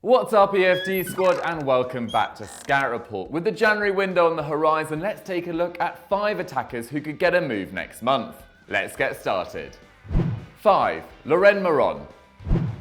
What's up EFD squad, and welcome back to Scout Report. With the January window on the horizon, let's take a look at 5 attackers who could get a move next month. Let's get started. 5. Laurent Maron.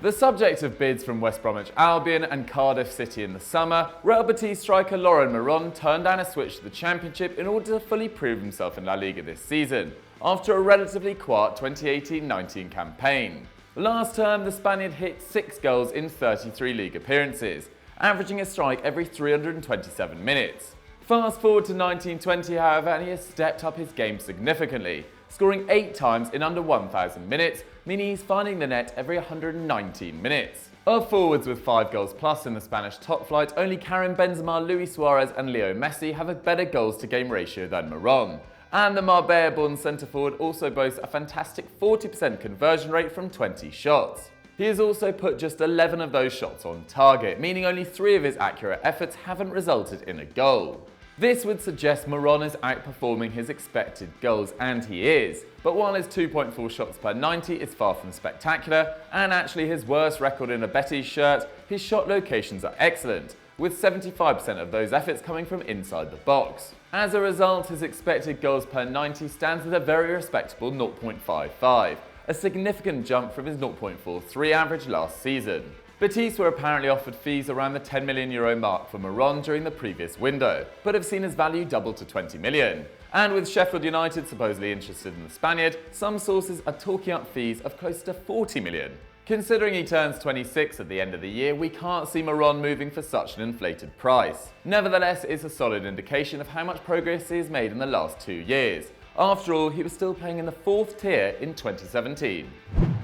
The subject of bids from West Bromwich Albion and Cardiff City in the summer, Real Betis striker Laurent Maron turned down a switch to the Championship in order to fully prove himself in La Liga this season, after a relatively quiet 2018-19 campaign. Last term, the Spaniard hit 6 goals in 33 league appearances, averaging a strike every 327 minutes. Fast forward to 1920, however, and he has stepped up his game significantly, scoring 8 times in under 1,000 minutes, meaning he's finding the net every 119 minutes. Of forwards with 5 goals plus in the Spanish top flight, only Karim Benzema, Luis Suarez and Leo Messi have a better goals to game ratio than Maron. And the Marbella-born centre-forward also boasts a fantastic 40% conversion rate from 20 shots. He has also put just 11 of those shots on target, meaning only 3 of his accurate efforts haven't resulted in a goal. This would suggest Maron is outperforming his expected goals, and he is. But while his 2.4 shots per 90 is far from spectacular, and actually his worst record in a Betis shirt, his shot locations are excellent, with 75% of those efforts coming from inside the box. As a result, his expected goals per 90 stands at a very respectable 0.55, a significant jump from his 0.43 average last season. Betis were apparently offered fees around the €10 million mark for Maron during the previous window, but have seen his value double to 20 million. And with Sheffield United supposedly interested in the Spaniard, some sources are talking up fees of close to 40 million. Considering he turns 26 at the end of the year, we can't see Maron moving for such an inflated price. Nevertheless, it's a solid indication of how much progress he has made in the last 2 years. After all, he was still playing in the 4th tier in 2017.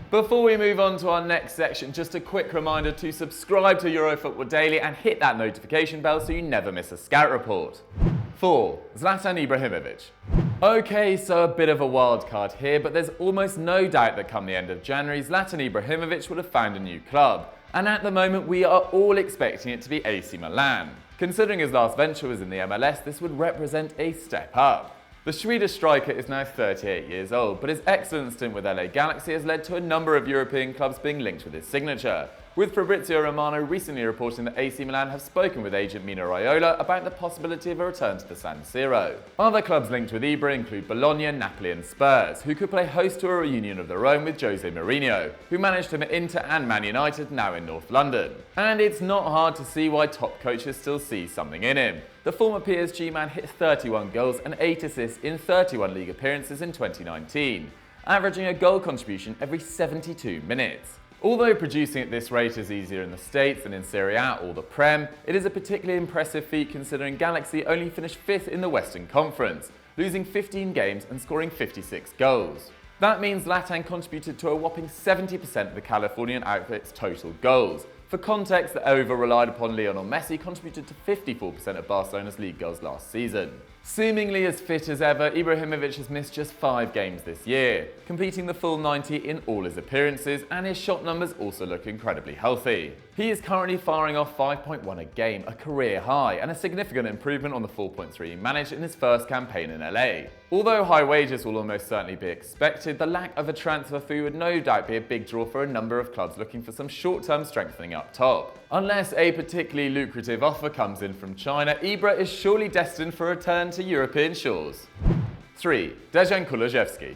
Before we move on to our next section, just a quick reminder to subscribe to EuroFootball Daily and hit that notification bell so you never miss a Scout Report. 4. Zlatan Ibrahimovic. Okay, so a bit of a wild card here, but there's almost no doubt that come the end of January, Zlatan Ibrahimovic will have found a new club. And at the moment, we are all expecting it to be AC Milan. Considering his last venture was in the MLS, this would represent a step up. The Swedish striker is now 38 years old, but his excellent stint with LA Galaxy has led to a number of European clubs being linked with his signature, with Fabrizio Romano recently reporting that AC Milan have spoken with agent Mino Raiola about the possibility of a return to the San Siro. Other clubs linked with Ibra include Bologna, Napoli and Spurs, who could play host to a reunion of their own with Jose Mourinho, who managed him at Inter and Man United now in North London. And it's not hard to see why top coaches still see something in him. The former PSG man hit 31 goals and 8 assists in 31 league appearances in 2019, averaging a goal contribution every 72 minutes. Although producing at this rate is easier in the States than in Serie A or the Prem, it is a particularly impressive feat considering Galaxy only finished 5th in the Western Conference, losing 15 games and scoring 56 goals. That means Zlatan contributed to a whopping 70% of the Californian outfit's total goals. For context, the over-relied upon Lionel Messi contributed to 54% of Barcelona's league goals last season. Seemingly as fit as ever, Ibrahimovic has missed just 5 games this year, completing the full 90 in all his appearances, and his shot numbers also look incredibly healthy. He is currently firing off 5.1 a game, a career high, and a significant improvement on the 4.3 he managed in his first campaign in LA. Although high wages will almost certainly be expected, the lack of a transfer fee would no doubt be a big draw for a number of clubs looking for some short-term strengthening up top. Unless a particularly lucrative offer comes in from China, Ibra is surely destined for a return to European shores. 3. Dejan Kulusevski.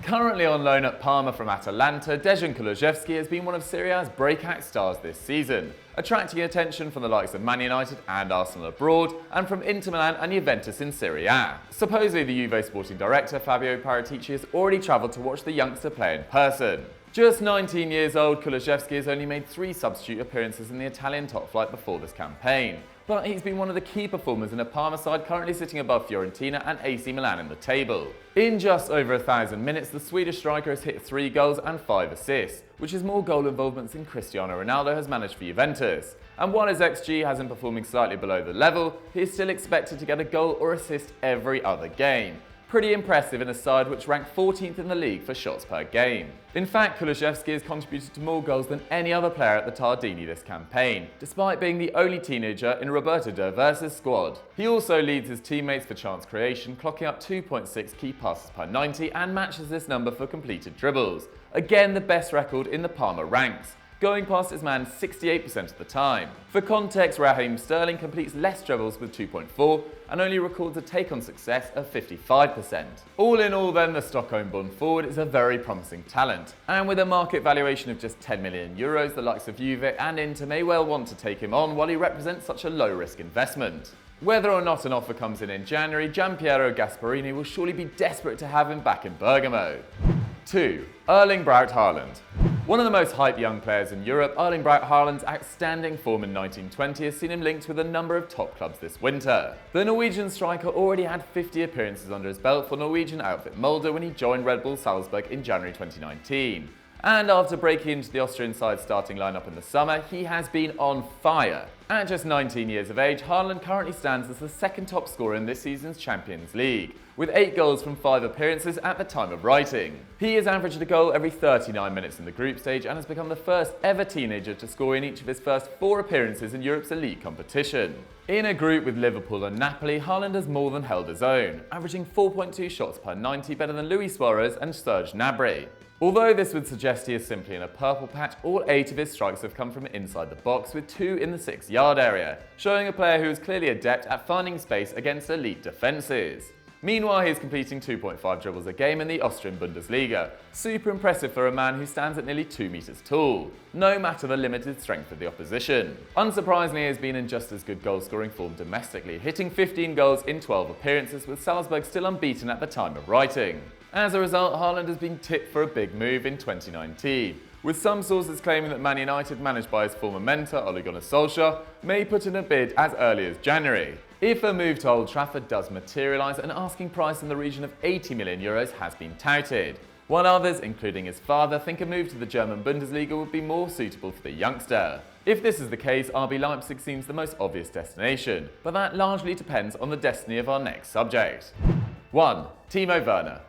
Currently on loan at Parma from Atalanta, Dejan Kulusevski has been one of Serie A's breakout stars this season, attracting attention from the likes of Man United and Arsenal abroad, and from Inter Milan and Juventus in Serie A. Supposedly the Juve sporting director Fabio Paratici has already travelled to watch the youngster play in person. Just 19 years old, Kulusevski has only made 3 substitute appearances in the Italian top flight before this campaign, but he's been one of the key performers in a Parma side currently sitting above Fiorentina and AC Milan in the table. In just over 1,000 minutes, the Swedish striker has hit 3 goals and 5 assists, which is more goal involvements than Cristiano Ronaldo has managed for Juventus. And while his XG has him performing slightly below the level, he is still expected to get a goal or assist every other game. Pretty impressive in a side which ranked 14th in the league for shots per game. In fact, Kulusevski has contributed to more goals than any other player at the Tardini this campaign, despite being the only teenager in Roberto De Verse's squad. He also leads his teammates for chance creation, clocking up 2.6 key passes per 90 and matches this number for completed dribbles. Again, the best record in the Parma ranks. going past his man 68% of the time. For context, Raheem Sterling completes less dribbles with 2.4 and only records a take-on success of 55%. All in all then, the Stockholm-born forward is a very promising talent, and with a market valuation of just 10 million euros, the likes of Juve and Inter may well want to take him on while he represents such a low-risk investment. Whether or not an offer comes in January, Gianpiero Gasperini will surely be desperate to have him back in Bergamo. 2. Erling Braut Haaland. One of the most hyped young players in Europe, Erling Braut Haaland's outstanding form in 1920 has seen him linked with a number of top clubs this winter. The Norwegian striker already had 50 appearances under his belt for Norwegian outfit Molde when he joined Red Bull Salzburg in January 2019. And after breaking into the Austrian side's starting lineup in the summer, he has been on fire. At just 19 years of age, Haaland currently stands as the second top scorer in this season's Champions League, with 8 goals from 5 appearances at the time of writing. He has averaged a goal every 39 minutes in the group stage and has become the first ever teenager to score in each of his first 4 appearances in Europe's elite competition. In a group with Liverpool and Napoli, Haaland has more than held his own, averaging 4.2 shots per 90, better than Luis Suarez and Serge Gnabry. Although this would suggest he is simply in a purple patch, all 8 of his strikes have come from inside the box, with 2 in the 6-yard area, showing a player who is clearly adept at finding space against elite defences. Meanwhile, he is completing 2.5 dribbles a game in the Austrian Bundesliga, super impressive for a man who stands at nearly 2 meters tall, no matter the limited strength of the opposition. Unsurprisingly, he has been in just as good goal-scoring form domestically, hitting 15 goals in 12 appearances, with Salzburg still unbeaten at the time of writing. As a result, Haaland has been tipped for a big move in 2019, with some sources claiming that Man United, managed by his former mentor Ole Gunnar Solskjaer, may put in a bid as early as January. If a move to Old Trafford does materialise, an asking price in the region of 80 million euros has been touted, while others, including his father, think a move to the German Bundesliga would be more suitable for the youngster. If this is the case, RB Leipzig seems the most obvious destination, but that largely depends on the destiny of our next subject. 1. Timo Werner.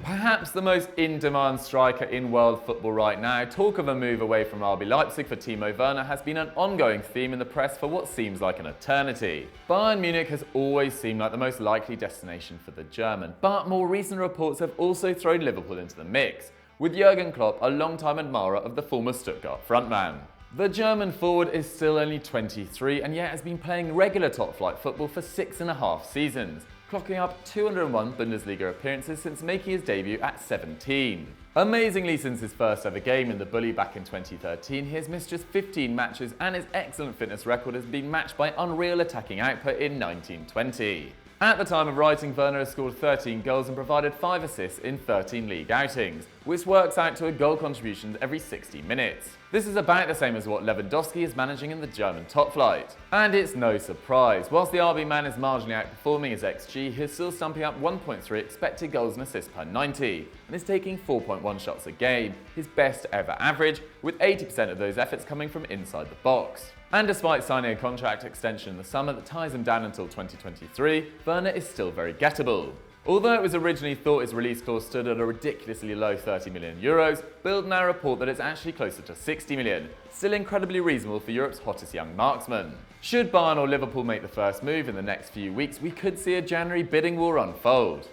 Perhaps the most in-demand striker in world football right now, talk of a move away from RB Leipzig for Timo Werner has been an ongoing theme in the press for what seems like an eternity. Bayern Munich has always seemed like the most likely destination for the German, but more recent reports have also thrown Liverpool into the mix, with Jurgen Klopp a long-time admirer of the former Stuttgart frontman. The German forward is still only 23 and yet has been playing regular top-flight football for 6.5 seasons, clocking up 201 Bundesliga appearances since making his debut at 17. Amazingly, since his first ever game in the Bully back in 2013, he has missed just 15 matches and his excellent fitness record has been matched by unreal attacking output in 1920. At the time of writing, Werner has scored 13 goals and provided 5 assists in 13 league outings, which works out to a goal contribution every 60 minutes. This is about the same as what Lewandowski is managing in the German top flight. And it's no surprise, whilst the RB man is marginally outperforming his XG, he is still stumping up 1.3 expected goals and assists per 90, and is taking 4.1 shots a game, his best ever average, with 80% of those efforts coming from inside the box. And despite signing a contract extension in the summer that ties him down until 2023, Werner is still very gettable. Although it was originally thought his release clause stood at a ridiculously low 30 million euros, Bild now report that it's actually closer to 60 million, still incredibly reasonable for Europe's hottest young marksman. Should Bayern or Liverpool make the first move in the next few weeks, we could see a January bidding war unfold.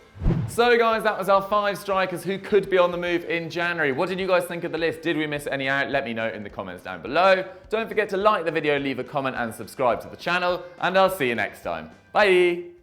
So guys, that was our 5 strikers who could be on the move in January. What did you guys think of the list? Did we miss any out? Let me know in the comments down below. Don't forget to like the video, leave a comment and subscribe to the channel, and I'll see you next time. Bye!